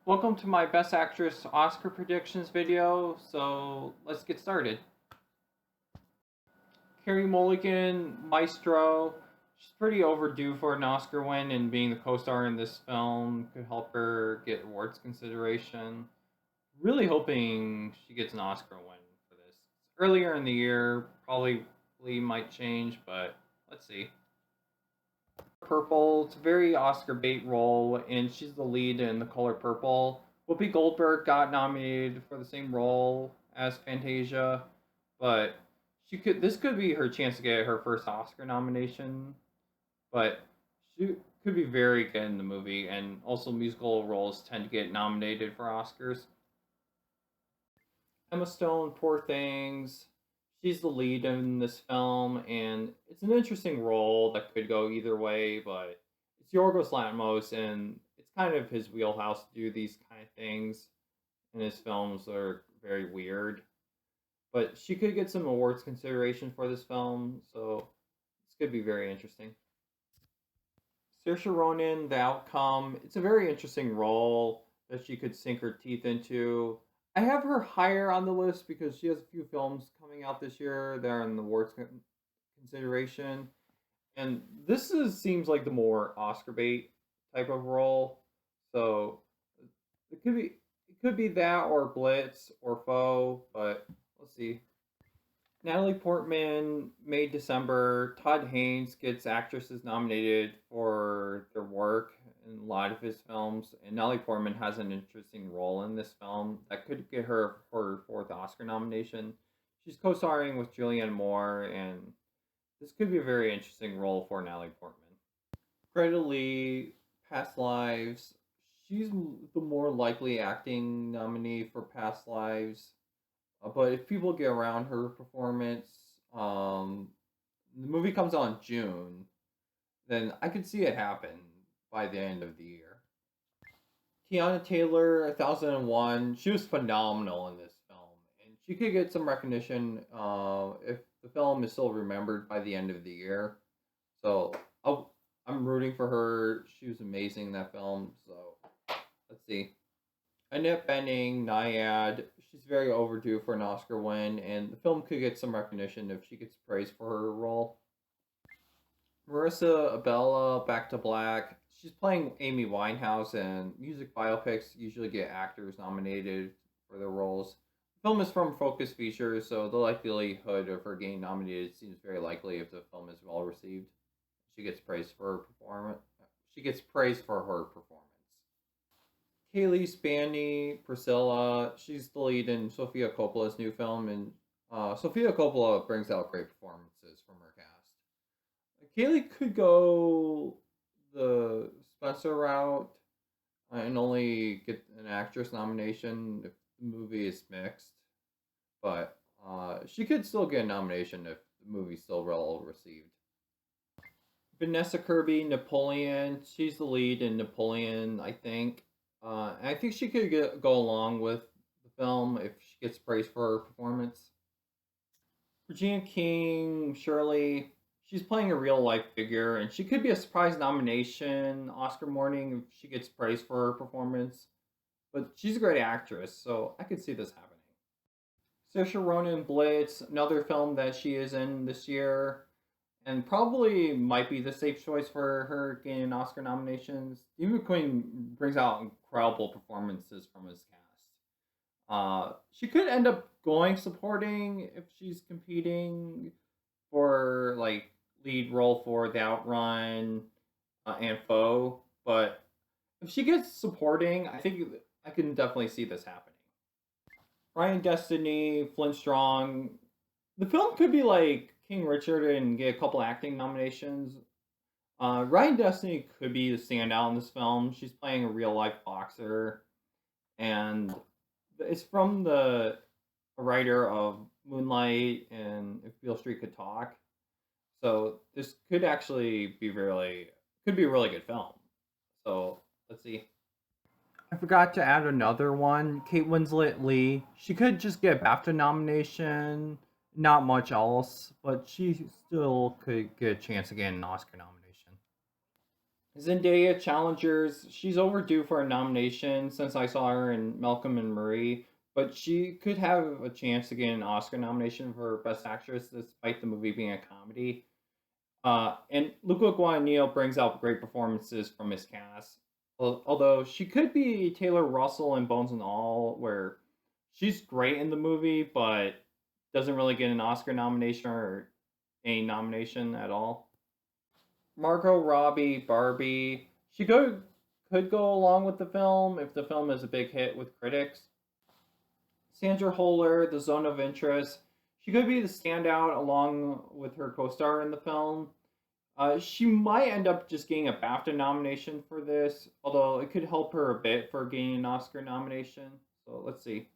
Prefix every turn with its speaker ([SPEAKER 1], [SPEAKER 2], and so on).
[SPEAKER 1] Welcome to my Best Actress Oscar predictions video. So let's get started. Carey Mulligan, Maestro. She's pretty overdue for an Oscar win, and being the co-star in this film could help her get awards consideration. Really hoping she gets an Oscar win for this. Earlier in the year, probably might change, but let's see. Purple. It's a very Oscar bait role, and she's the lead in The Color Purple. Whoopi Goldberg got nominated for the same role as Fantasia, but she could. This could be her chance to get her first Oscar nomination, but she could be very good in the movie, and also musical roles tend to get nominated for Oscars. Emma Stone, Poor Things. She's the lead in this film, and it's an interesting role that could go either way. But it's Yorgos Lanthimos, and it's kind of his wheelhouse to do these kind of things. And his films are very weird. But she could get some awards consideration for this film, so this could be very interesting. Saoirse Ronan, The Outcome. It's a very interesting role that she could sink her teeth into. I have her higher on the list because she has a few films coming out this year that are in the awards consideration, and seems like the more Oscar bait type of role. So it could be that or Blitz or Foe, but let's see. Natalie Portman, May December. Todd Haynes gets actresses nominated for their work in a lot of his films, and Natalie Portman has an interesting role in this film that could get her her fourth Oscar nomination. She's co-starring with Julianne Moore, and this could be a very interesting role for Natalie Portman. Greta Lee, Past Lives. She's the more likely acting nominee for Past Lives. But if people get around her performance, the movie comes out in June, then I could see it happen by the end of the year. Tiana Taylor, 1001, she was phenomenal in this film, and she could get some recognition if the film is still remembered by the end of the year. So I'm rooting for her. She was amazing in that film. So let's see. Annette Bening, Naiad. She's very overdue for an Oscar win, and the film could get some recognition if she gets praised for her role. Marissa Abella, Back to Black. She's playing Amy Winehouse, and music biopics usually get actors nominated for their roles. The film is from Focus Features, so the likelihood of her getting nominated seems very likely if the film is well received. She gets praised for her performance. She gets praised for her performance. Kaylee Spaney, Priscilla. She's the lead in Sofia Coppola's new film, and Sofia Coppola brings out great performances from her cast. Kaylee could go the Spencer route and only get an actress nomination if the movie is mixed, but she could still get a nomination if the movie's still well received. Vanessa Kirby, Napoleon. She's the lead in Napoleon, I think. And I think she could go along with the film if she gets praised for her performance. Regina King, Shirley, she's playing a real life figure, and she could be a surprise nomination Oscar morning if she gets praised for her performance. But she's a great actress, so I could see this happening. Saoirse Ronan, Blitz, another film that she is in this year, and probably might be the safe choice for her getting Oscar nominations. Steve McQueen brings out incredible performances from his cast. She could end up going supporting if she's competing for like lead role for The Outrun and Foe, but if she gets supporting, I think I can definitely see this happening. Ryan Destiny, Flint Strong. The film could be like King Richard and get a couple acting nominations. Ryan Destiny could be the standout in this film. She's playing a real life boxer, and it's from the writer of Moonlight and If Beale Street Could Talk. So this could actually be could be a really good film. So let's see. I forgot to add another one. Kate Winslet Lee. She could just get a BAFTA nomination. Not much else, but she still could get a chance to get an Oscar nomination. Zendaya challengers. She's overdue for a nomination since I saw her in Malcolm and Marie, but she could have a chance to get an Oscar nomination for Best Actress despite the movie being a comedy. And Luca Guadagnino brings out great performances from his cast. Although she could be Taylor Russell in Bones and All, where she's great in the movie, but doesn't really get an Oscar nomination or a nomination at all. Margot Robbie, Barbie. She could go along with the film if the film is a big hit with critics. Sandra Holler, The Zone of Interest. She could be the standout along with her co-star in the film. She might end up just getting a BAFTA nomination for this, although it could help her a bit for getting an Oscar nomination. So let's see.